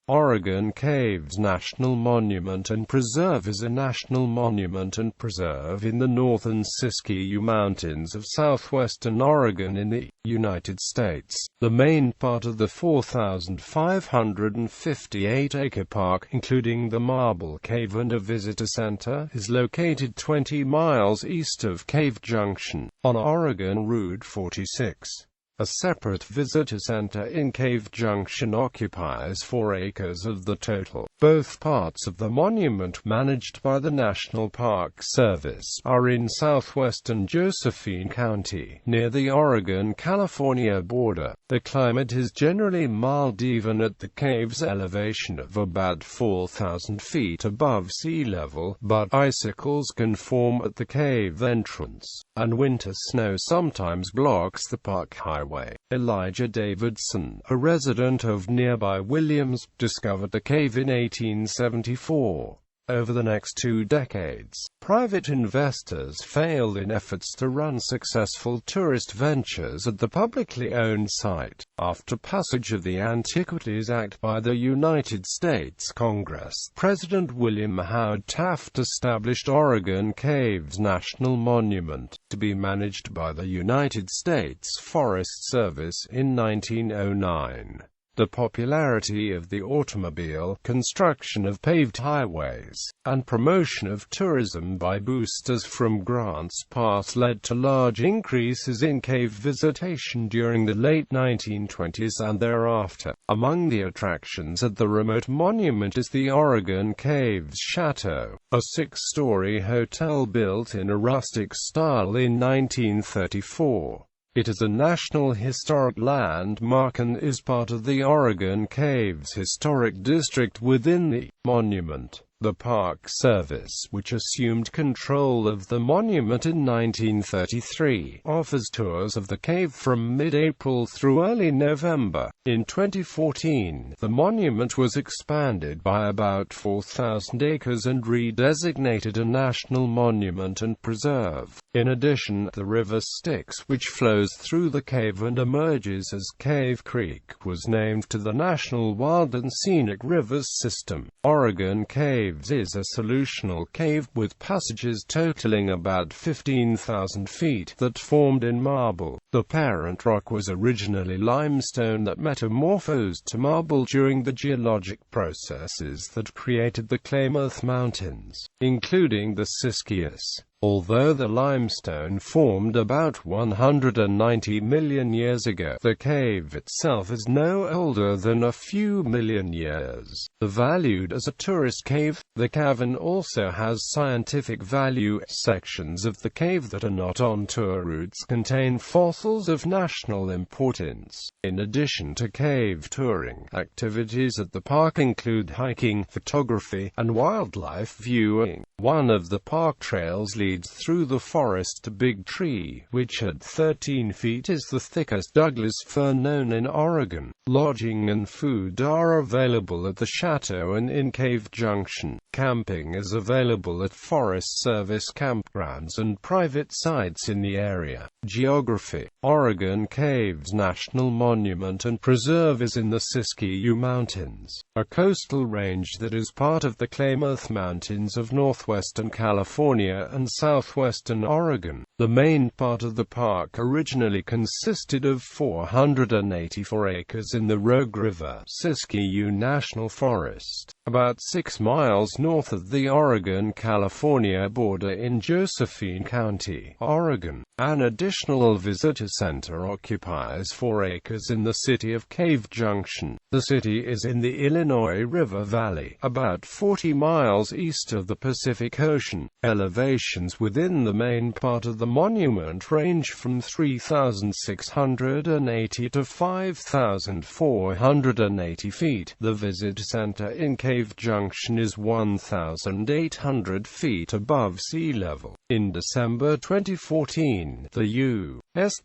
Oregon Caves National Monument and Preserve is a national monument and preserve in the northern Siskiyou Mountains of southwestern Oregon in the United States. The main part of the 4,558-acre park, including the Marble Cave and a visitor center, is located 20 miles east of Cave Junction, on Oregon Route 46. A separate visitor center in Cave Junction occupies 4 acres of the total. Both parts of the monument, managed by the National Park Service, are in southwestern Josephine County, near the Oregon-California border. The climate is generally mild even at the cave's elevation of about 4,000 feet above sea level, but icicles can form at the cave entrance, and winter snow sometimes blocks the park highway. Elijah Davidson, a resident of nearby Williams, discovered the cave in 1874. Over the next 2 decades, private investors failed in efforts to run successful tourist ventures at the publicly owned site. After passage of the Antiquities Act by the United States Congress, President William Howard Taft established Oregon Caves National Monument, to be managed by the United States Forest Service in 1909. The popularity of the automobile, construction of paved highways, and promotion of tourism by boosters from Grants Pass led to large increases in cave visitation during the late 1920s and thereafter. Among the attractions at the remote monument is the Oregon Caves Chateau, a 6-story hotel built in a rustic style in 1934. It is a National Historic Landmark and is part of the Oregon Caves Historic District within the monument. The Park Service, which assumed control of the monument in 1933, offers tours of the cave from mid-April through early November. In 2014, the monument was expanded by about 4,000 acres and redesignated a national monument and preserve. In addition, the river Styx, which flows through the cave and emerges as Cave Creek, was named to the National Wild and Scenic Rivers System. Oregon Caves is a solutional cave with passages totaling about 15,000 feet that formed in marble. The parent rock was originally limestone that metamorphosed to marble during the geologic processes that created the Klamath Mountains, including the Siskiyou. Although the limestone formed about 190 million years ago, the cave itself is no older than a few million years. Valued as a tourist cave, the cavern also has scientific value. Sections of the cave that are not on tour routes contain fossils of national importance. In addition to cave touring, activities at the park include hiking, photography, and wildlife viewing. One of the park trails leads through the forest to Big Tree, which at 13 feet is the thickest Douglas fir known in Oregon. Lodging and food are available at the chateau and in Cave Junction. Camping is available at Forest Service campgrounds and private sites in the area. Geography. Oregon Caves National Monument and Preserve is in the Siskiyou Mountains, a coastal range that is part of the Klamath Mountains of northwestern California and southwestern Oregon. The main part of the park originally consisted of 484 acres in the Rogue River Siskiyou National Forest, about 6 miles north of the Oregon-California border in Josephine County, Oregon. An additional visitor center occupies 4 acres in the city of Cave Junction. The city is in the Illinois River Valley, about 40 miles east of the Pacific Ocean. Elevations within the main part of the monument range from 3,680 to 5,480 feet. The visitor center in Cave Junction is 1,800 feet above sea level. In December 2014, the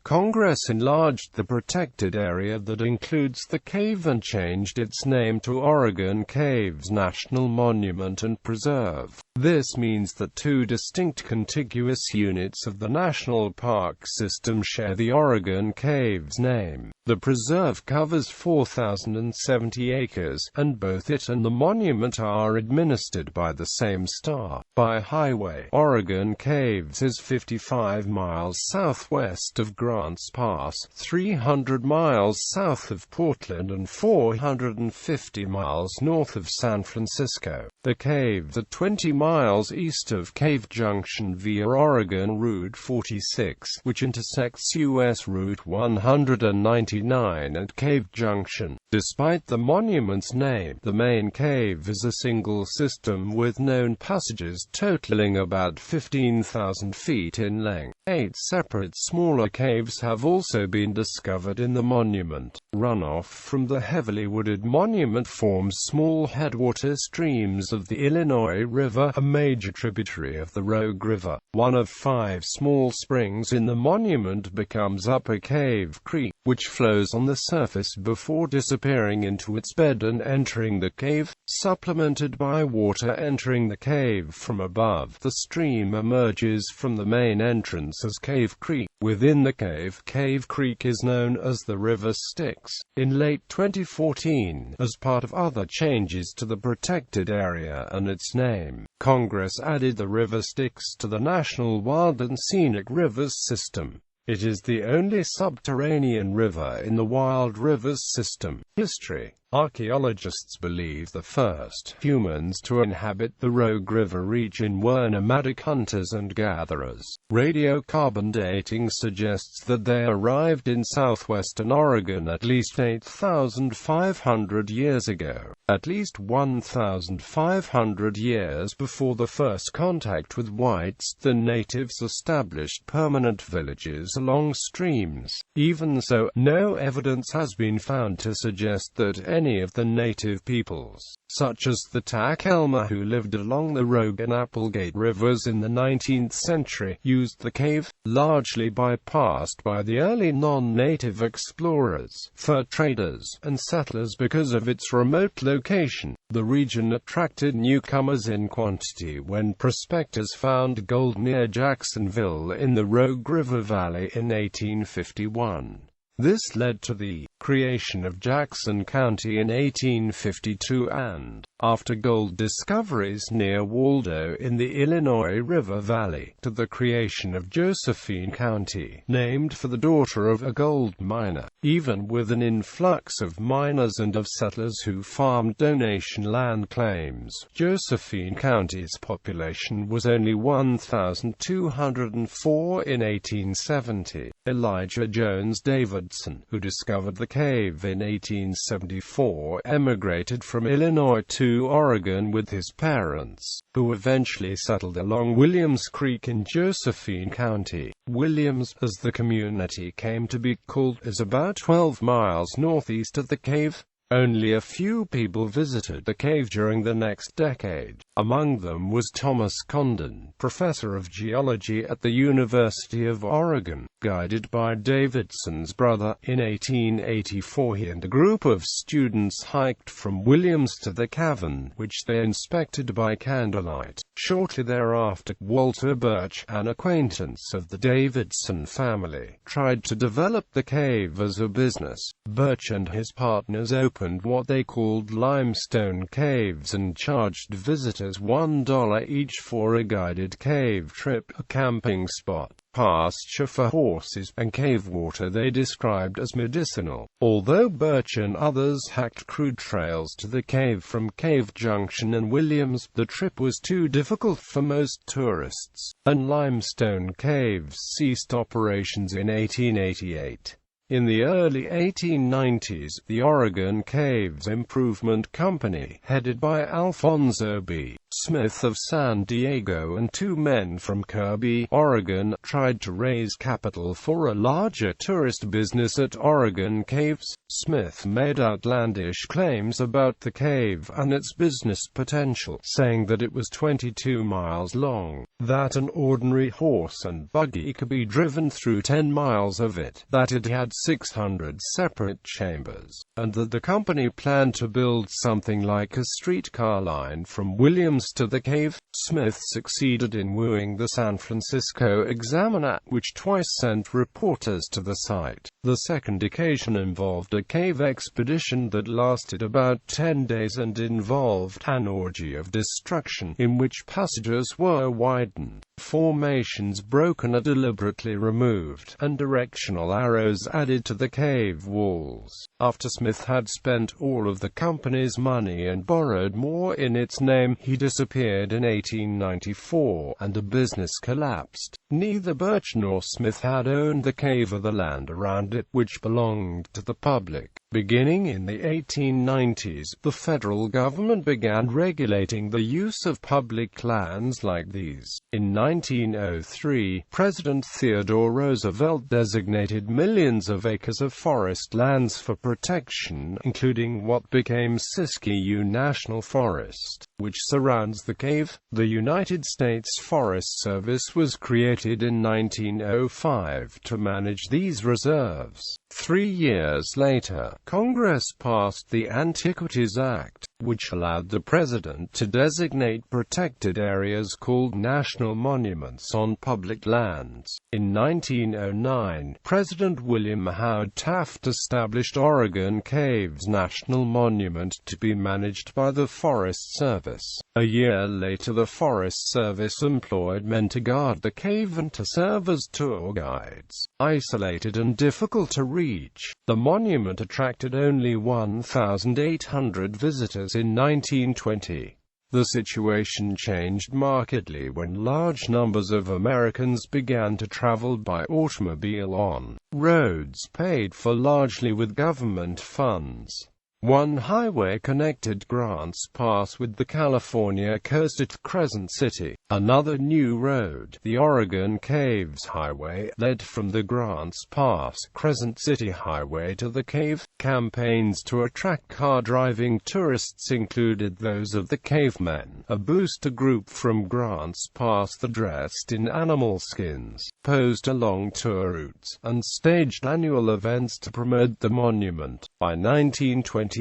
Congress enlarged the protected area that includes the cave and changed its name to Oregon Caves National Monument and Preserve. This means that two distinct contiguous units of the national park system share the Oregon Caves name. The preserve covers 4,070 acres, and both it and the monument are administered by the same star. By highway, Oregon Caves is 55 miles southwest of Grants Pass, 300 miles south of Portland and 450 miles north of San Francisco. The caves are 20 miles east of Cave Junction via Oregon Route 46, which intersects U.S. Route 199 at Cave Junction. Despite the monument's name, the main cave is a single system with known passages totaling about 15,000 feet in length. 8 separate smaller caves have also been discovered in the monument. Runoff from the heavily wooded monument forms small headwater streams of the Illinois River, a major tributary of the Rogue River. One of 5 small springs in the monument becomes Upper Cave Creek, which flows on the surface before disappearing into its bed and entering the cave, supplemented by water entering the cave from above. The stream emerges from the main entrance as Cave Creek. Within the cave, Cave Creek is known as the River Styx. In late 2014, as part of other changes to the protected area and its name, Congress added the River Styx to the National Wild and Scenic Rivers System. It is the only subterranean river in the Wild Rivers System. History. Archaeologists believe the first humans to inhabit the Rogue River region were nomadic hunters and gatherers. Radiocarbon dating suggests that they arrived in southwestern Oregon at least 8,500 years ago, at least 1,500 years before the first contact with whites. The natives established permanent villages along streams. Even so, no evidence has been found to suggest that any of the native peoples, such as the Takelma who lived along the Rogue and Applegate rivers in the 19th century, used the cave, largely bypassed by the early non-native explorers, fur traders, and settlers because of its remote location. The region attracted newcomers in quantity when prospectors found gold near Jacksonville in the Rogue River Valley in 1851. This led to the creation of Jackson County in 1852 and, after gold discoveries near Waldo in the Illinois River Valley, to the creation of Josephine County, named for the daughter of a gold miner. Even with an influx of miners and of settlers who farmed donation land claims, Josephine County's population was only 1,204 in 1870. Elijah Jones Davidson, who discovered the cave in 1874, emigrated from Illinois to Oregon with his parents, who eventually settled along Williams Creek in Josephine County. Williams, as the community came to be called, is about 12 miles northeast of the cave. Only a few people visited the cave during the next decade. Among them was Thomas Condon, professor of geology at the University of Oregon. Guided by Davidson's brother, in 1884 he and a group of students hiked from Williams to the cavern, which they inspected by candlelight. Shortly thereafter, Walter Birch, an acquaintance of the Davidson family, tried to develop the cave as a business. Birch and his partners opened what they called limestone caves and charged visitors $1 each for a guided cave trip, a camping spot, pasture for horses, and cave water they described as medicinal. Although Birch and others hacked crude trails to the cave from Cave Junction and Williams, the trip was too difficult for most tourists, and limestone caves ceased operations in 1888. In the early 1890s, the Oregon Caves Improvement Company, headed by Alphonso B. Smith of San Diego and two men from Kirby, Oregon, tried to raise capital for a larger tourist business at Oregon Caves. Smith made outlandish claims about the cave and its business potential, saying that it was 22 miles long, that an ordinary horse and buggy could be driven through 10 miles of it, that it had 600 separate chambers, and that the company planned to build something like a streetcar line from Williams to the cave. Smith succeeded in wooing the San Francisco Examiner, which twice sent reporters to the site. The second occasion involved a cave expedition that lasted about 10 days and involved an orgy of destruction, in which passages were widened, formations broken or deliberately removed, and directional arrows added to the cave walls. After Smith had spent all of the company's money and borrowed more in its name, he disappeared in 1894, and the business collapsed. Neither Birch nor Smith had owned the cave or the land around it, which belonged to the public. Beginning in the 1890s, the federal government began regulating the use of public lands like these. In 1903, President Theodore Roosevelt designated millions of acres of forest lands for protection, including what became Siskiyou National Forest, which surrounds the cave. The United States Forest Service was created in 1905 to manage these reserves. 3 years later, Congress passed the Antiquities Act, which allowed the president to designate protected areas called national monuments on public lands. In 1909, President William Howard Taft established Oregon Caves National Monument to be managed by the Forest Service. A year later, the Forest Service employed men to guard the cave and to serve as tour guides. Isolated and difficult to reach, the monument attracted only 1,800 visitors in 1920. The situation changed markedly when large numbers of Americans began to travel by automobile on roads paid for largely with government funds. One highway connected Grants Pass with the California coast at Crescent City. Another new road, the Oregon Caves Highway, led from the Grants Pass Crescent City Highway to the cave. Campaigns to attract car-driving tourists included those of the Cavemen, a booster group from Grants Pass that dressed in animal skins, posed along tour routes, and staged annual events to promote the monument. By 1928,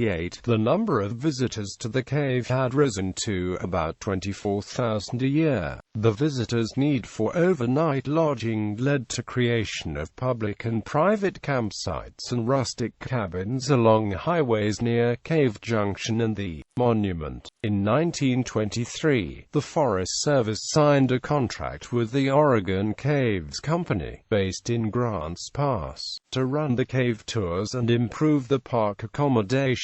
the number of visitors to the cave had risen to about 24,000 a year. The visitors' need for overnight lodging led to creation of public and private campsites and rustic cabins along highways near Cave Junction and the monument. In 1923, the Forest Service signed a contract with the Oregon Caves Company, based in Grants Pass, to run the cave tours and improve the park accommodations.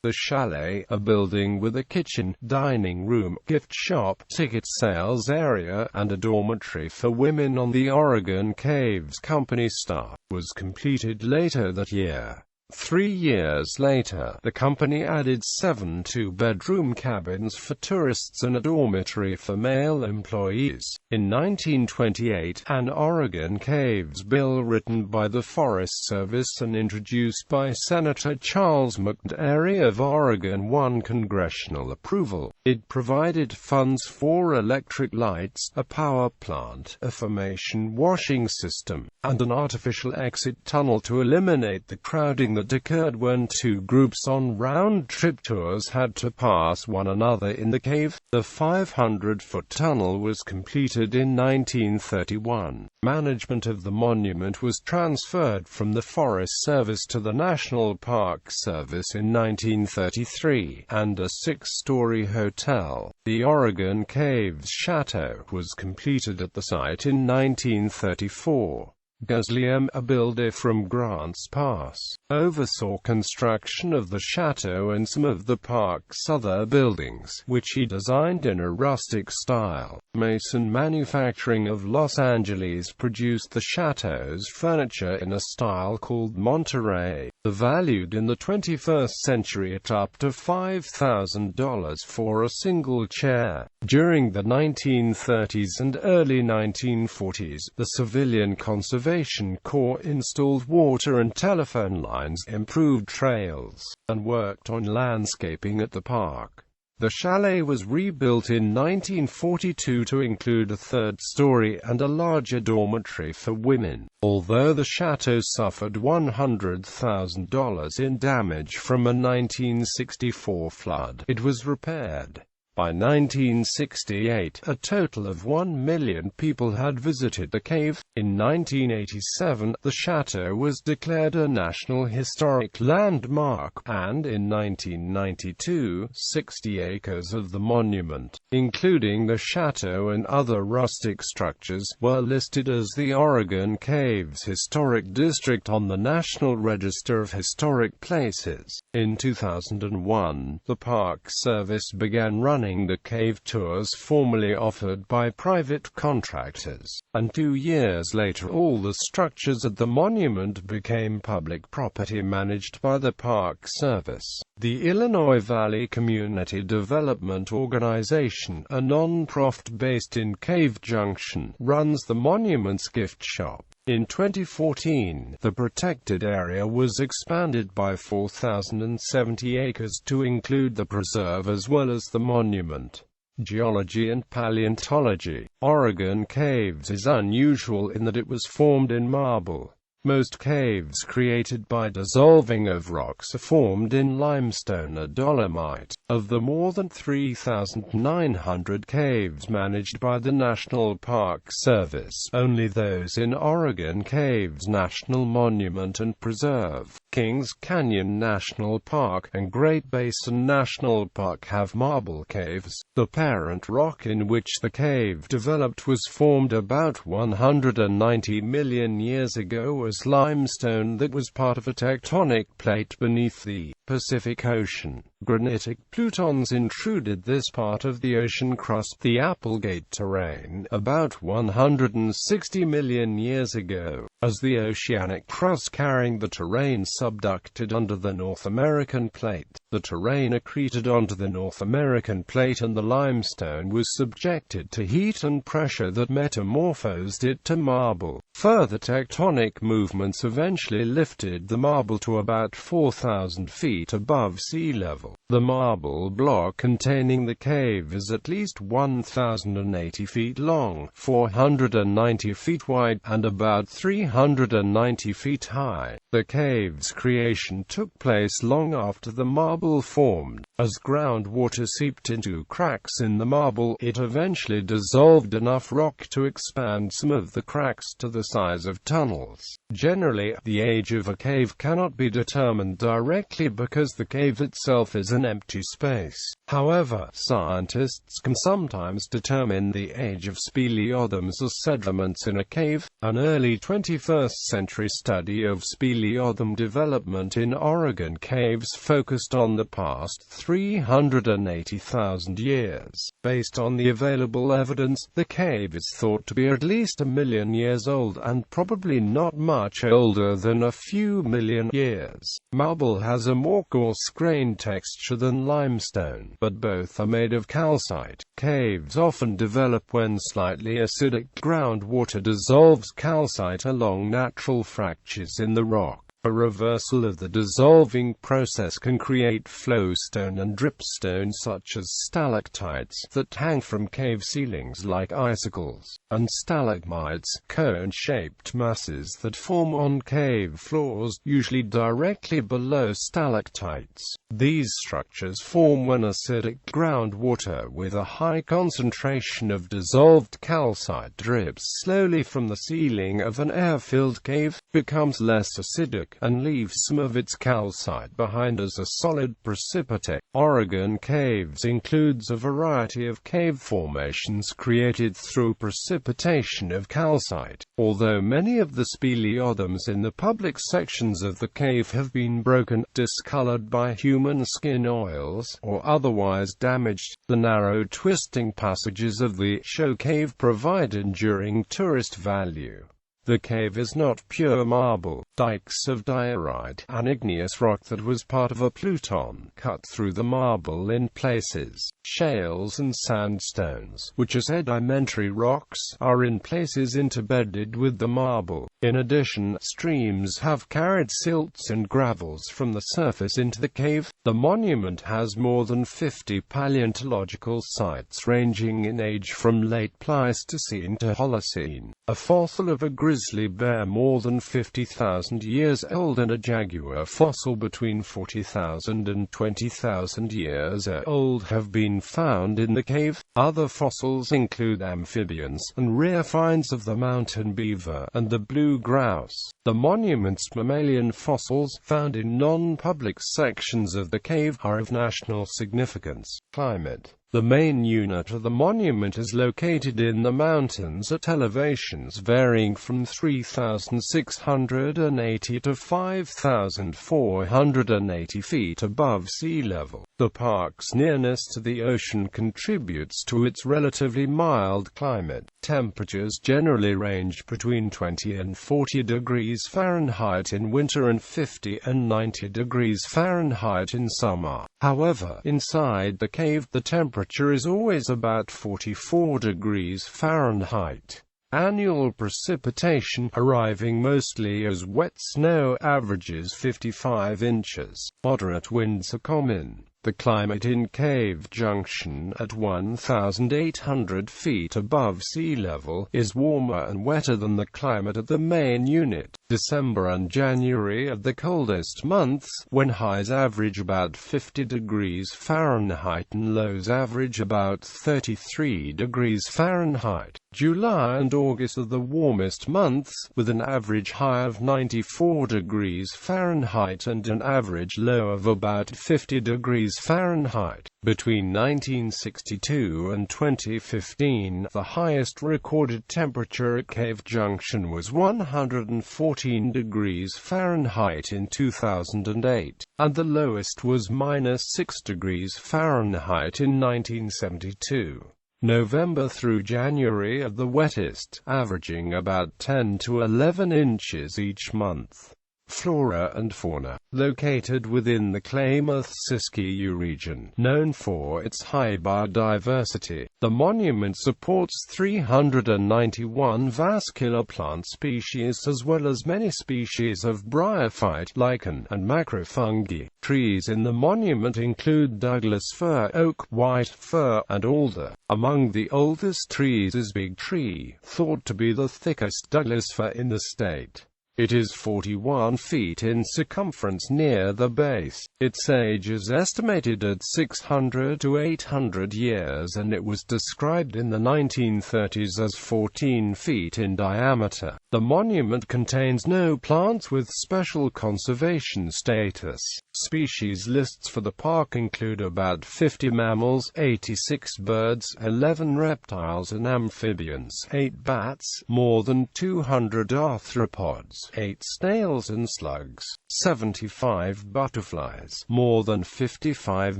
The chalet, a building with a kitchen, dining room, gift shop, ticket sales area, and a dormitory for women on the Oregon Caves Company staff, was completed later that year. 3 years later, the company added 7 two-bedroom cabins for tourists and a dormitory for male employees. In 1928, an Oregon Caves bill written by the Forest Service and introduced by Senator Charles McNary of Oregon won congressional approval. It provided funds for electric lights, a power plant, a formation washing system, and an artificial exit tunnel to eliminate the crowding that occurred when two groups on round-trip tours had to pass one another in the cave. The 500-foot tunnel was completed in 1931. Management of the monument was transferred from the Forest Service to the National Park Service in 1933, and a 6-story hotel, the Oregon Caves Chateau, was completed at the site in 1934. Guillaume, a builder from Grants Pass, oversaw construction of the chateau and some of the park's other buildings, which he designed in a rustic style. Mason Manufacturing of Los Angeles produced the chateau's furniture in a style called Monterey, valued in the 21st century at up to $5,000 for a single chair. During the 1930s and early 1940s, the Civilian Conservation Corps installed water and telephone lines, improved trails, and worked on landscaping at the park. The chalet was rebuilt in 1942 to include a third story and a larger dormitory for women. Although the chateau suffered $100,000 in damage from a 1964 flood, it was repaired. By 1968, a total of 1 million people had visited the cave. In 1987, the chateau was declared a National Historic Landmark, and in 1992, 60 acres of the monument, including the chateau and other rustic structures, were listed as the Oregon Caves Historic District on the National Register of Historic Places. In 2001, the Park Service began running the cave tours formerly offered by private contractors, and 2 years later all the structures at the monument became public property managed by the Park Service. The Illinois Valley Community Development Organization, a non-profit based in Cave Junction, runs the monument's gift shop. In 2014, the protected area was expanded by 4,070 acres to include the preserve as well as the monument. Geology and paleontology. Oregon Caves is unusual in that it was formed in marble. Most caves created by dissolving of rocks are formed in limestone or dolomite. Of the more than 3,900 caves managed by the National Park Service, only those in Oregon Caves National Monument and Preserve, Kings Canyon National Park, and Great Basin National Park have marble caves. The parent rock in which the cave developed was formed about 190 million years ago as limestone that was part of a tectonic plate beneath the Pacific Ocean. Granitic plutons intruded this part of the ocean crust, the Applegate Terrane, about 160 million years ago. As the oceanic crust carrying the terrane subducted under the North American plate, the terrane accreted onto the North American plate and the limestone was subjected to heat and pressure that metamorphosed it to marble. Further tectonic movements eventually lifted the marble to about 4,000 feet above sea level. The marble block containing the cave is at least 1,080 feet long, 490 feet wide, and about 390 feet high. The cave's creation took place long after the marble formed. As groundwater seeped into cracks in the marble, it eventually dissolved enough rock to expand some of the cracks to the size of tunnels. Generally, the age of a cave cannot be determined directly because the cave itself is an empty space. However, scientists can sometimes determine the age of speleothems or sediments in a cave. An early 21st century study of speleothem development in Oregon caves focused on the past 380,000 years. Based on the available evidence, the cave is thought to be at least 1 million years old and probably not much older than a few million years. Marble has a more coarse-grained texture than limestone, but both are made of calcite. Caves often develop when slightly acidic groundwater dissolves calcite along natural fractures in the rock. A reversal of the dissolving process can create flowstone and dripstone such as stalactites that hang from cave ceilings like icicles, and stalagmites, cone-shaped masses that form on cave floors, usually directly below stalactites. These structures form when acidic groundwater with a high concentration of dissolved calcite drips slowly from the ceiling of an air-filled cave, becomes less acidic, back and leaves some of its calcite behind as a solid precipitate. Oregon caves includes a variety of cave formations created through precipitation of calcite. Although many of the speleothems in the public sections of the cave have been broken, discolored by human skin oils, or otherwise damaged, the narrow twisting passages of the show cave provide enduring tourist value. The cave is not pure marble. Dikes of diorite, an igneous rock that was part of a pluton, cut through the marble in places. Shales and sandstones, which are sedimentary rocks, are in places interbedded with the marble. In addition, streams have carried silts and gravels from the surface into the cave. The monument has more than 50 paleontological sites ranging in age from late Pleistocene to Holocene. A fossil of a grizzly bear more than 50,000 years old and a jaguar fossil between 40,000 and 20,000 years old have been found in the cave. Other fossils include amphibians and rare finds of the mountain beaver and the blue grouse. The monument's mammalian fossils, found in non-public sections of the cave, are of national significance. Climate. The main unit of the monument is located in the mountains at elevations varying from 3,680 to 5,480 feet above sea level. The park's nearness to the ocean contributes to its relatively mild climate. Temperatures generally range between 20 and 40 degrees Fahrenheit in winter and 50 and 90 degrees Fahrenheit in summer. However, inside the cave, the temperature is always about 44 degrees Fahrenheit. Annual precipitation, arriving mostly as wet snow, averages 55 inches. Moderate winds are common. The climate in Cave Junction, at 1,800 feet above sea level, is warmer and wetter than the climate at the main unit. December and January are the coldest months, when highs average about 50 degrees Fahrenheit and lows average about 33 degrees Fahrenheit. July and August are the warmest months, with an average high of 94 degrees Fahrenheit and an average low of about 50 degrees Fahrenheit. Between 1962 and 2015, the highest recorded temperature at Cave Junction was 114 degrees Fahrenheit in 2008, and the lowest was -6 degrees Fahrenheit in 1972. November through January are the wettest, averaging about 10 to 11 inches each month. Flora and fauna. Located within the Klamath-Siskiyou region, known for its high biodiversity, the monument supports 391 vascular plant species as well as many species of bryophyte, lichen, and macrofungi. Trees in the monument include Douglas fir, oak, white fir, and alder. Among the oldest trees is Big Tree, thought to be the thickest Douglas fir in the state. It is 41 feet in circumference near the base. Its age is estimated at 600 to 800 years and it was described in the 1930s as 14 feet in diameter. The monument contains no plants with special conservation status. Species lists for the park include about 50 mammals, 86 birds, 11 reptiles and amphibians, 8 bats, more than 200 arthropods, 8 snails and slugs, 75 butterflies, more than 55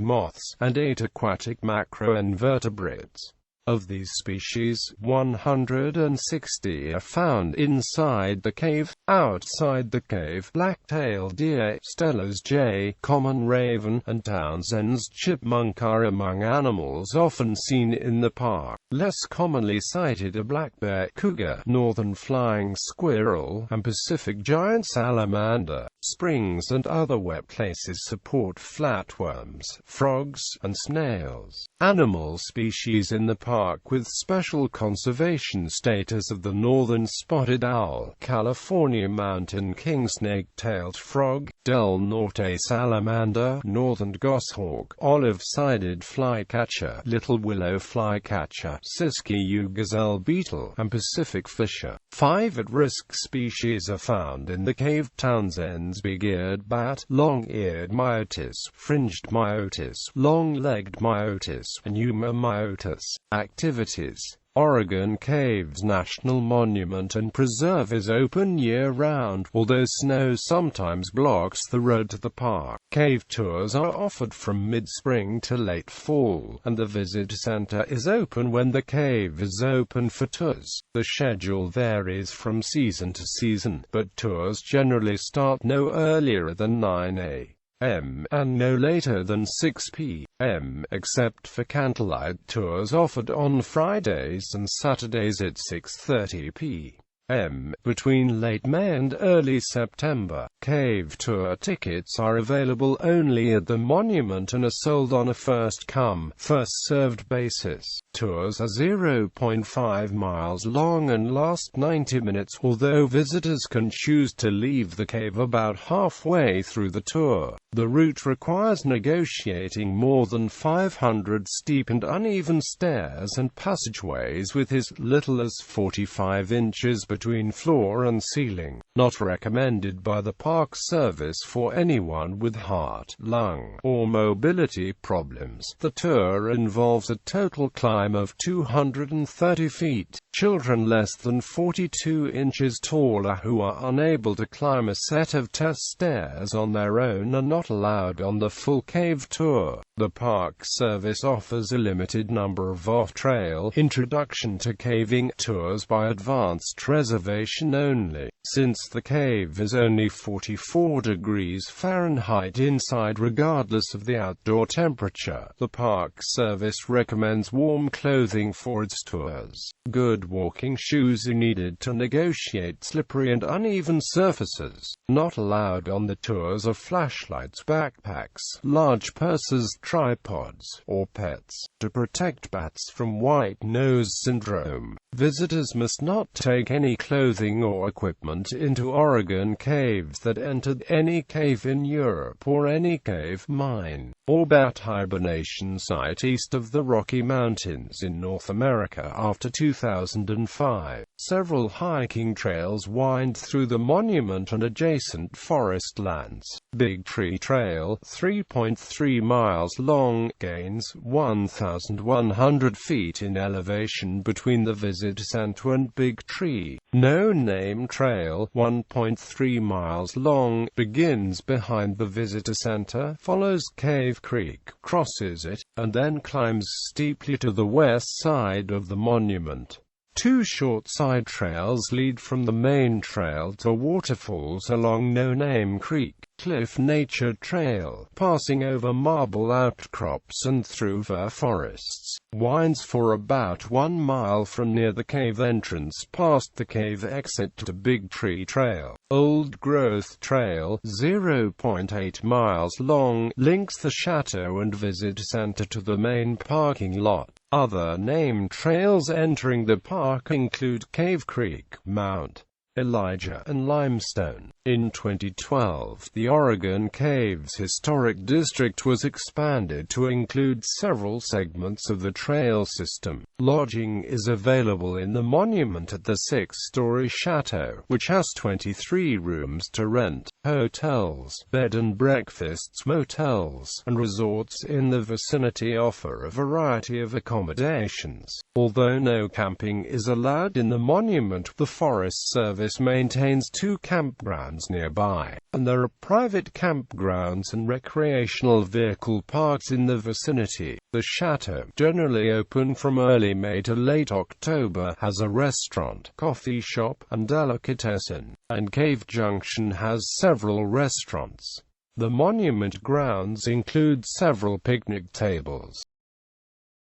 moths, and 8 aquatic macroinvertebrates. Of these species, 160 are found inside the cave. Outside the cave, black-tailed deer, Steller's jay, common raven, and Townsend's chipmunk are among animals often seen in the park. Less commonly sighted are black bear, cougar, northern flying squirrel, and Pacific giant salamander. Springs and other wet places support flatworms, frogs, and snails. Animal species in the park with special conservation status of the northern spotted owl, California mountain king, snake-tailed frog, Del Norte salamander, northern goshawk, olive-sided flycatcher, little willow flycatcher, Siskiyou gazelle beetle, and Pacific fisher. 5 at-risk species are found in the cave: Townsend's Mountains big-eared bat, long-eared myotis, fringed myotis, long-legged myotis, and Yuma myotis. Activities. Oregon Caves National Monument and Preserve is open year-round, although snow sometimes blocks the road to the park. Cave tours are offered from mid-spring to late fall, and the visitor center is open when the cave is open for tours. The schedule varies from season to season, but tours generally start no earlier than 9 a.m. and no later than 6 p.m., except for candlelight tours offered on Fridays and Saturdays at 6:30 p.m. between late May and early September. Cave tour tickets are available only at the monument and are sold on a first-come, first-served basis. Tours are 0.5 miles long and last 90 minutes, although visitors can choose to leave the cave about halfway through the tour. The route requires negotiating more than 500 steep and uneven stairs and passageways with as little as 45 inches between floor and ceiling. Not recommended by the Park Service for anyone with heart, lung, or mobility problems. The tour involves a total climb of 230 feet. Children less than 42 inches tall who are unable to climb a set of test stairs on their own are not allowed on the full cave tour. The Park Service offers a limited number of off-trail introduction to caving tours by advanced reservation only. Since the cave is only 44 degrees Fahrenheit inside regardless of the outdoor temperature, the Park Service recommends warm clothing for its tours. Good walking shoes are needed to negotiate slippery and uneven surfaces. Not allowed on the tours are flashlights, backpacks, large purses, tripods, or pets. To protect bats from white nose syndrome, visitors must not take any clothing or equipment into Oregon caves that entered any cave in Europe or any cave mine or bat hibernation site east of the Rocky Mountains in North America after 2005. Several hiking trails wind through the monument and adjacent forest lands. Big Tree Trail, 3.3 miles long, gains 1,100 feet in elevation between the visitor center and Big Tree. No Name Trail, 1.3 miles long, begins behind the visitor center, follows Cave Creek, crosses it, and then climbs steeply to the west side of the monument. Two short side trails lead from the main trail to waterfalls along No Name Creek. Cliff Nature Trail, passing over marble outcrops and through fir forests, winds for about 1 mile from near the cave entrance past the cave exit to Big Tree Trail. Old Growth Trail, 0.8 miles long, links the Chateau and Visitor Center to the main parking lot. Other named trails entering the park include Cave Creek, Mount Elijah, and Limestone. In 2012, the Oregon Caves Historic District was expanded to include several segments of the trail system. Lodging is available in the monument at the 6-story chateau, which has 23 rooms to rent. Hotels, bed and breakfasts, motels, and resorts in the vicinity offer a variety of accommodations. Although no camping is allowed in the monument, the Forest Service maintains 2 campgrounds nearby, and there are private campgrounds and recreational vehicle parks in the vicinity. The chateau, generally open from early May to late October, has a restaurant, coffee shop, and delicatessen, and Cave Junction has several restaurants. The monument grounds include several picnic tables.